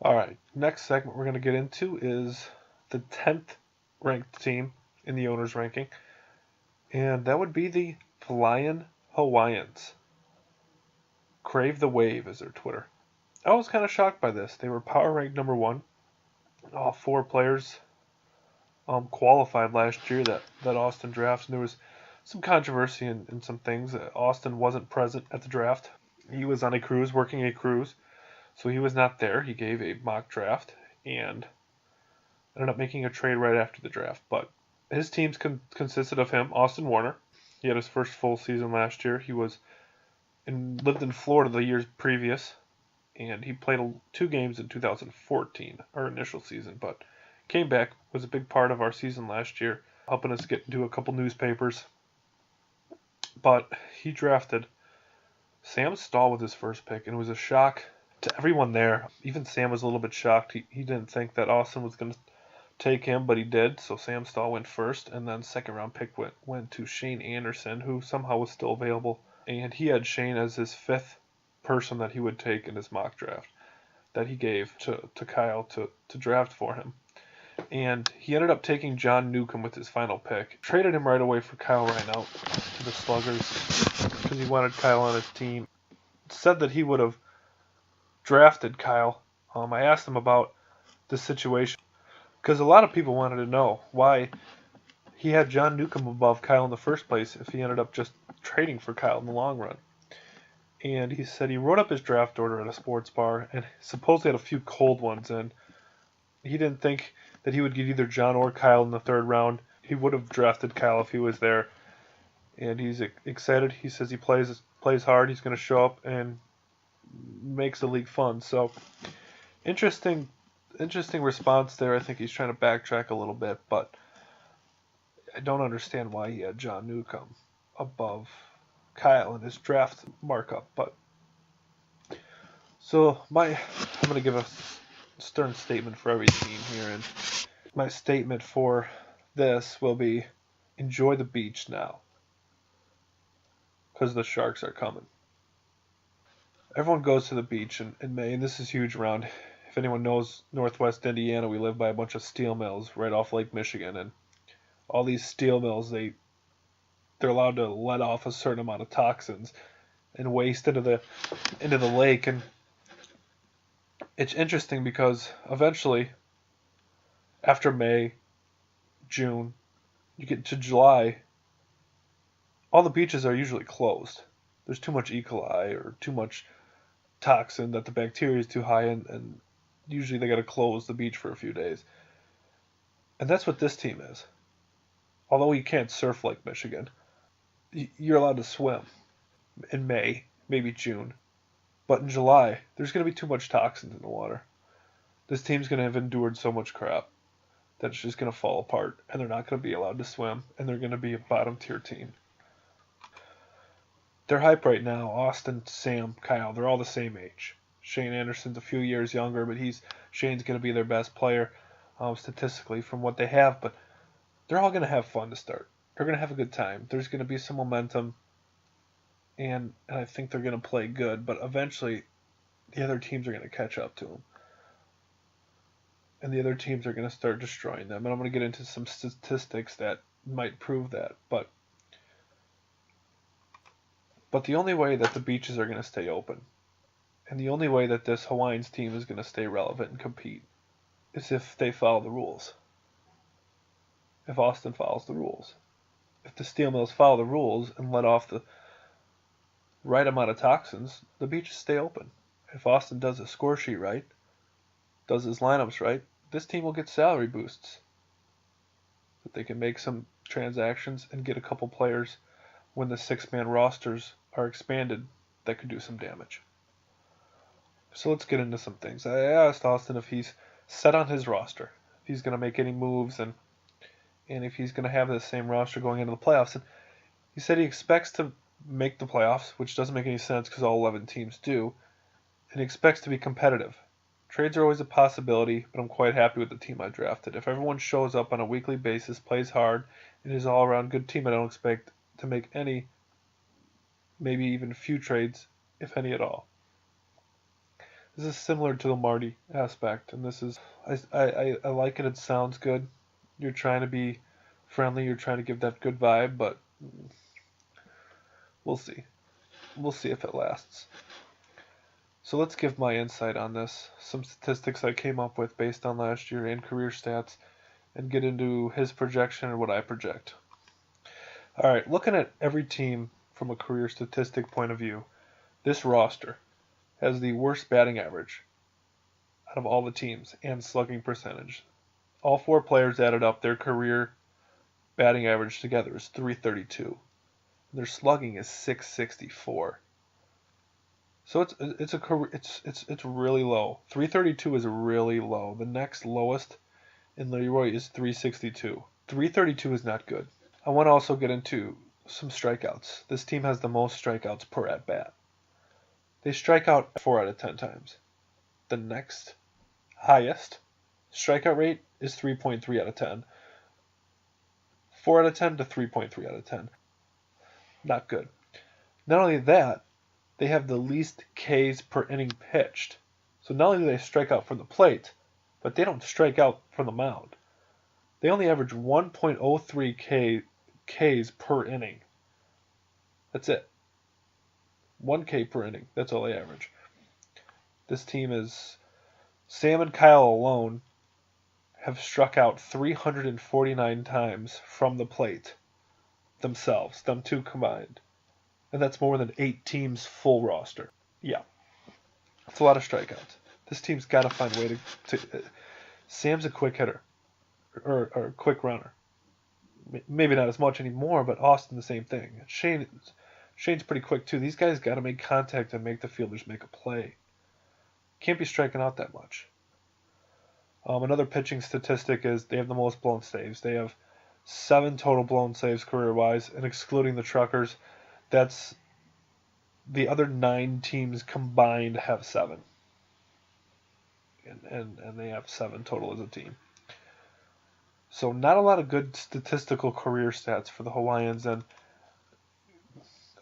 Alright, next segment we're going to get into is the 10th ranked team in the owner's ranking, and that would be the Flyin Hawaiians. Crave the Wave is their Twitter. I was kind of shocked by this. They were power ranked number 1. All 4 players qualified last year that Austin drafted. And there was some controversy in some things. Austin wasn't present at the draft. He was on a cruise, working a cruise. So he was not there. He gave a mock draft and ended up making a trade right after the draft. But his teams consisted of him, Austin Warner. He had his first full season last year. He lived in Florida the years previous, and he played 2 games in 2014, our initial season, but came back, was a big part of our season last year, helping us get into a couple newspapers. But he drafted Sam Stahl with his first pick, and it was a shock to everyone there. Even Sam was a little bit shocked. He didn't think that Austin was going to take him, but he did. So Sam Stahl went first, and then second round pick went to Shane Anderson, who somehow was still available. And he had Shane as his 5th person that he would take in his mock draft that he gave to Kyle to draft for him. And he ended up taking John Newcomb with his final pick. Traded him right away for Kyle Reinelt to the Sluggers because he wanted Kyle on his team. Said that he would have drafted Kyle. I asked him about the situation because a lot of people wanted to know why he had John Newcomb above Kyle in the first place if he ended up just trading for Kyle in the long run. And he said he wrote up his draft order at a sports bar and supposedly had a few cold ones, and he didn't think that he would get either John or Kyle in the 3rd round. He would have drafted Kyle if he was there, and he's excited. He says he plays hard. He's going to show up and makes the league fun. So interesting response there. I think he's trying to backtrack a little bit, but I don't understand why he had John Newcomb above Kyle in his draft markup. But so I'm going to give a stern statement for every team here, and my statement for this will be: enjoy the beach now, because the sharks are coming. Everyone goes to the beach in May, and this is huge around. If anyone knows Northwest Indiana, we live by a bunch of steel mills right off Lake Michigan, and all these steel mills, they're allowed to let off a certain amount of toxins and waste into the lake. And it's interesting because eventually, after May, June, you get to July, all the beaches are usually closed. There's too much E. coli or too much toxin that the bacteria is too high, and usually they got to close the beach for a few days. And that's what this team is. Although you can't surf Lake Michigan, you're allowed to swim in May, maybe June. But in July, there's going to be too much toxins in the water. This team's going to have endured so much crap that it's just going to fall apart, and they're not going to be allowed to swim, and they're going to be a bottom-tier team. They're hype right now. Austin, Sam, Kyle, they're all the same age. Shane Anderson's a few years younger, but Shane's going to be their best player statistically from what they have. But they're all going to have fun to start. They're going to have a good time. There's going to be some momentum, and I think they're going to play good. But eventually, the other teams are going to catch up to them, and the other teams are going to start destroying them. And I'm going to get into some statistics that might prove that. But the only way that the beaches are going to stay open, and the only way that this Hawaiians team is going to stay relevant and compete, is if they follow the rules. If Austin follows the rules. If the steel mills follow the rules and let off the right amount of toxins, the beaches stay open. If Austin does his score sheet right, does his lineups right, this team will get salary boosts. That they can make some transactions and get a couple players when the 6-man rosters are expanded that could do some damage. So let's get into some things. I asked Austin if he's set on his roster, if he's going to make any moves, and if he's going to have the same roster going into the playoffs. And he said he expects to make the playoffs, which doesn't make any sense because all 11 teams do, and he expects to be competitive. Trades are always a possibility, but I'm quite happy with the team I drafted. If everyone shows up on a weekly basis, plays hard, and is an all-around good team, I don't expect to make any, maybe even few trades, if any at all. This is similar to the Marty aspect, and this is I like it. It sounds good. You're trying to be friendly. You're trying to give that good vibe, but we'll see. We'll see if it lasts. So let's give my insight on this. Some statistics I came up with based on last year and career stats, and get into his projection and what I project. All right, looking at every team from a career statistic point of view, this roster has the worst batting average out of all the teams and slugging percentage. All four players added up, their career batting average together is 332. Their slugging is 664. So it's really low. 332 is really low. The next lowest in Leroy is 362. 332 is not good. I want to also get into some strikeouts. This team has the most strikeouts per at bat. They strike out 4 out of 10 times. The next highest strikeout rate is 3.3 out of 10. 4 out of 10 to 3.3 out of 10. Not good. Not only that, they have the least Ks per inning pitched. So not only do they strike out from the plate, but they don't strike out from the mound. They only average 1.03 Ks per inning. That's it. 1K per inning. That's all they average. This team is Sam and Kyle alone have struck out 349 times from the plate themselves, them two combined. And that's more than 8 teams' full roster. Yeah. It's a lot of strikeouts. This team's got to find a way to Sam's a quick hitter. Or a quick runner. Maybe not as much anymore, but Austin the same thing. Shane's pretty quick too. These guys got to make contact and make the fielders make a play. Can't be striking out that much. Another pitching statistic is they have the most blown saves. They have 7 total blown saves career-wise, and excluding the Truckers, that's the other 9 teams combined have 7. And they have 7 total as a team. So not a lot of good statistical career stats for the Hawaiians, and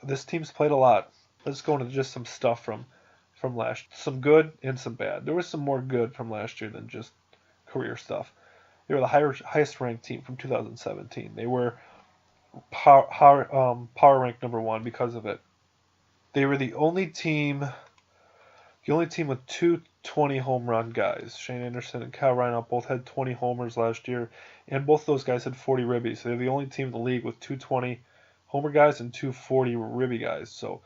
this team's played a lot. Let's go into just some stuff from last year. Some good and some bad. There was some more good from last year than just career stuff. They were the highest ranked team from 2017. They were power ranked number 1 because of it. They were the only team with 2 20 home run guys. Shane Anderson and Kyle Reinelt both had 20 homers last year, and both those guys had 40 ribbies. So they're the only team in the league with 2 20 homer guys and 2 40 ribby guys. So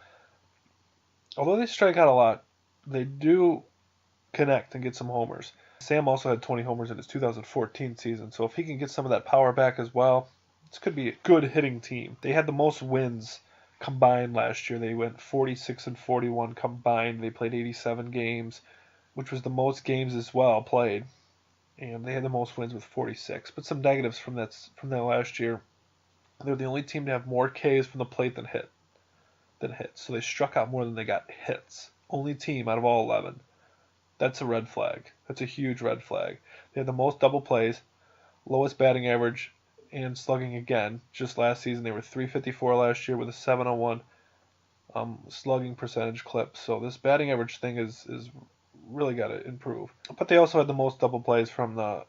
although they strike out a lot, they do connect and get some homers. Sam also had 20 homers in his 2014 season, so if he can get some of that power back as well, this could be a good hitting team. They had the most wins combined last year. They went 46 and 41 combined. They played 87 games, which was the most games as well played, and they had the most wins with 46. But some negatives from that last year. They're the only team to have more Ks from the plate than hits. So they struck out more than they got hits. Only team out of all 11. That's a red flag. That's a huge red flag. They had the most double plays, lowest batting average, and slugging again. Just last season they were 354 last year with a 701 slugging percentage clip. So this batting average thing is really got to improve. But they also had the most double plays from the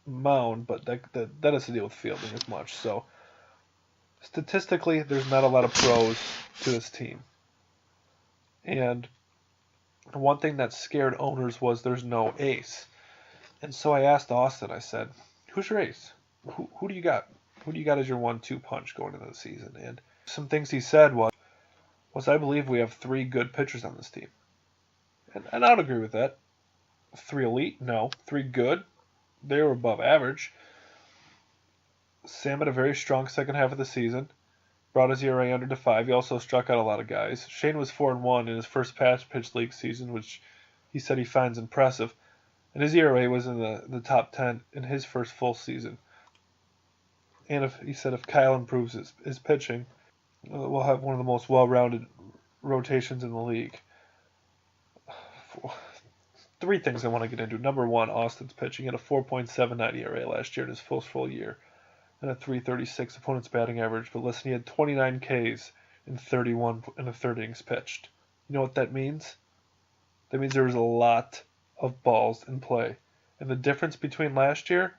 mound, but that has to deal with fielding as much. So statistically, there's not a lot of pros to this team. And one thing that scared owners was there's no ace. And so I asked Austin, I said, who's your ace? Who do you got? Who do you got as your 1-2 punch going into the season? And some things he said was I believe we have 3 good pitchers on this team. And I would agree with that. 3 elite? No. 3 good? They were above average. Sam had a very strong second half of the season. Brought his ERA under to 5. He also struck out a lot of guys. Shane was 4-1 in his first pitch league season, which he said he finds impressive. And his ERA was in the top 10 in his first full season. And he said if Kyle improves his pitching, we'll have one of the most well-rounded rotations in the league. 3 things I want to get into. Number 1, Austin's pitching. He had a 4.79 ERA last year in his first full year. And a 336 opponent's batting average. But listen, he had 29 Ks in 31 in the 3rd innings pitched. You know what that means? That means there was a lot of balls in play. And the difference between last year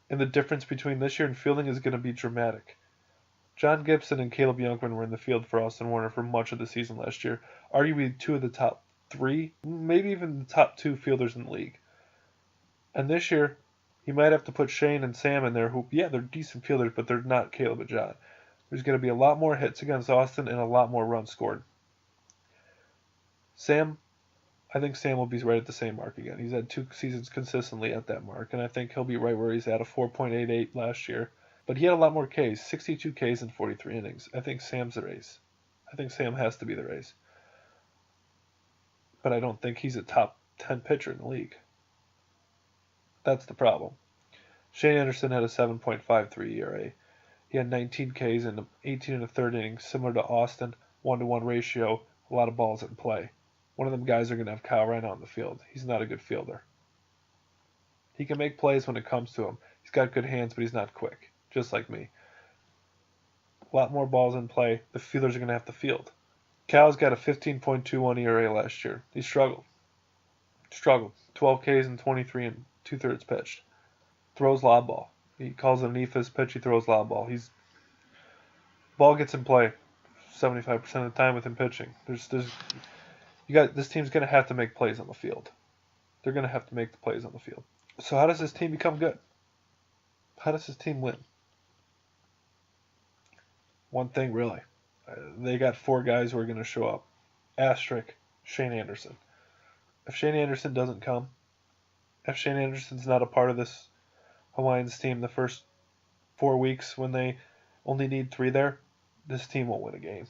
and the difference between this year in fielding is going to be dramatic. John Gibson and Caleb Youngman were in the field for Austin Warner for much of the season last year, arguably two of the top three, maybe even the top two fielders in the league. And this year, he might have to put Shane and Sam in there, who, yeah, they're decent fielders, but they're not Caleb and John. There's going to be a lot more hits against Austin and a lot more runs scored. I think Sam will be right at the same mark again. He's had 2 seasons consistently at that mark, and I think he'll be right where he's at, a 4.88 last year. But he had a lot more Ks, 62 Ks in 43 innings. I think Sam's the race. I think Sam has to be the race. But I don't think he's a top 10 pitcher in the league. That's the problem. Shane Anderson had a 7.53 ERA. He had 19 Ks in 18 and a third innings, similar to Austin, 1-to-1 ratio, a lot of balls in play. One of them guys are going to have Kyle right out in the field. He's not a good fielder. He can make plays when it comes to him. He's got good hands, but he's not quick, just like me. A lot more balls in play. The fielders are going to have to field. Kyle's got a 15.21 ERA last year. He struggled. 12 Ks in 23 and 2/3 pitched. Throws lob ball. He calls it an ephus pitch. He throws lob ball. Ball gets in play 75% of the time with him pitching. This team's going to have to make plays on the field. They're going to have to make the plays on the field. So how does this team become good? How does this team win? One thing, really. They got 4 guys who are going to show up. Asterisk, Shane Anderson. If Shane Anderson doesn't come, if Shane Anderson's not a part of this Hawaiians team the first 4 weeks when they only need 3 there, this team won't win a game.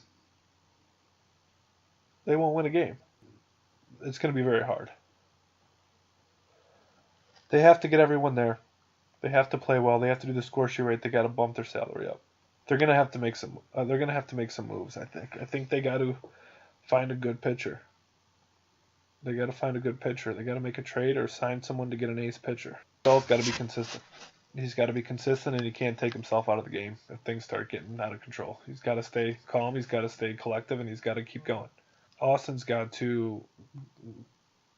They won't win a game. It's going to be very hard. They have to get everyone there. They have to play well. They have to do the score sheet right. They got to bump their salary up. They're going to have to make some. They're going to have to make some moves. I think. I think they got to find a good pitcher. They got to find a good pitcher. They got to make a trade or sign someone to get an ace pitcher. Bell's got to be consistent. He's got to be consistent, and he can't take himself out of the game if things start getting out of control. He's got to stay calm. He's got to stay collective, and he's got to keep going. Austin's got to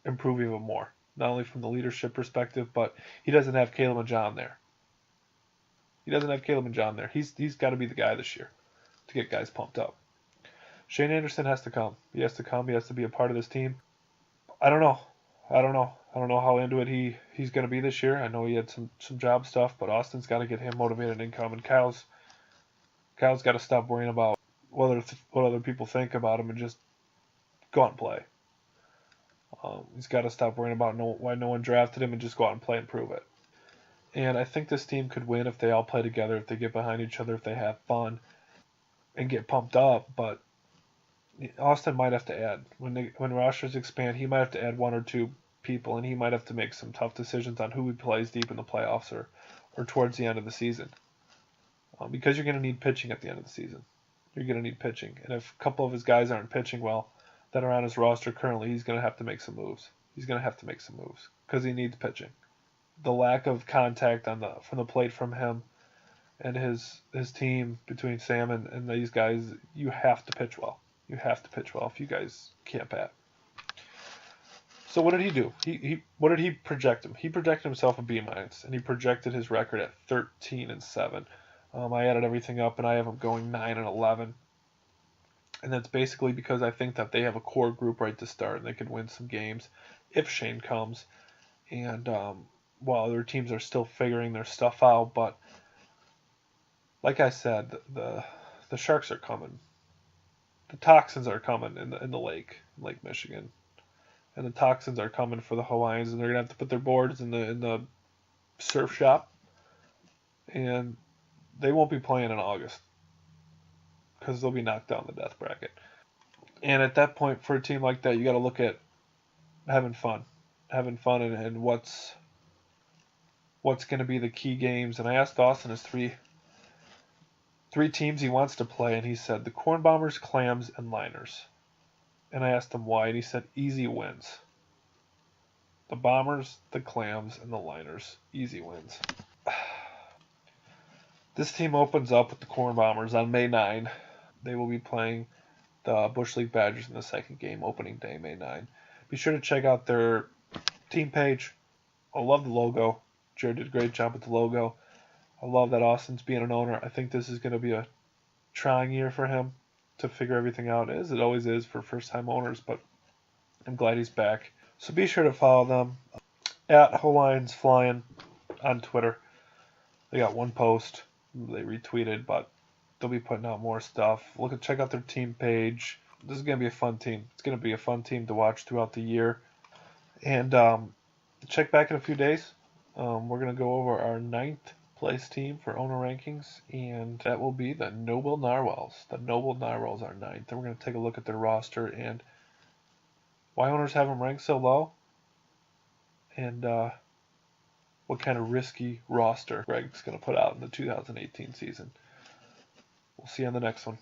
improve even more, not only from the leadership perspective, but he doesn't have Caleb and John there. He's got to be the guy this year to get guys pumped up. Shane Anderson has to come. He has to be a part of this team. I don't know how into it he's going to be this year. I know he had some job stuff, but Austin's got to get him motivated and come. And Kyle's got to stop worrying about what other people think about him and just go out and play. He's got to stop worrying about why no one drafted him and just go out and play and prove it. And I think this team could win if they all play together, if they get behind each other, if they have fun and get pumped up. But Austin might have to add. When rosters expand, he might have to add 1 or 2 people, and he might have to make some tough decisions on who he plays deep in the playoffs or towards the end of the season. Because you're going to need pitching at the end of the season. You're going to need pitching. And if a couple of his guys aren't pitching well that are on his roster currently, he's going to have to make some moves. Because he needs pitching. The lack of contact from the plate from him and his team between Sam and these guys, you have to pitch well. If you guys can't bat. So what did he do? What did he project him? He projected himself a B-, and he projected his record at 13-7. I added everything up, and I have him going 9-11. And that's basically because I think that they have a core group right to start, and they could win some games if Shane comes. And while other teams are still figuring their stuff out, but like I said, the Sharks are coming. The toxins are coming in the Lake Michigan, and the toxins are coming for the Hawaiians, and they're gonna have to put their boards in the surf shop, and they won't be playing in August because they'll be knocked down the death bracket. And at that point, for a team like that, you got to look at having fun, and what's going to be the key games. And I asked Austin his three teams he wants to play, and he said the Corn Bombers, Clams, and Liners. And I asked him why, and he said easy wins. The Bombers, the Clams, and the Liners. Easy wins. This team opens up with the Corn Bombers on May 9. They will be playing the Bush League Badgers in the second game, opening day, May 9. Be sure to check out their team page. I love the logo. Jared did a great job with the logo. I love that Austin's being an owner. I think this is going to be a trying year for him to figure everything out, as it always is for first-time owners, but I'm glad he's back. So be sure to follow them at Hawaiians Flyin on Twitter. They got one post they retweeted, but they'll be putting out more stuff. Check out their team page. This is going to be a fun team. It's going to be a fun team to watch throughout the year. And check back in a few days. We're going to go over our 9th place team for owner rankings, and that will be the Noble Narwhals. The Noble Narwhals are 9th. And we're going to take a look at their roster and why owners have them ranked so low, and what kind of risky roster Greg's going to put out in the 2018 season. We'll see you on the next one.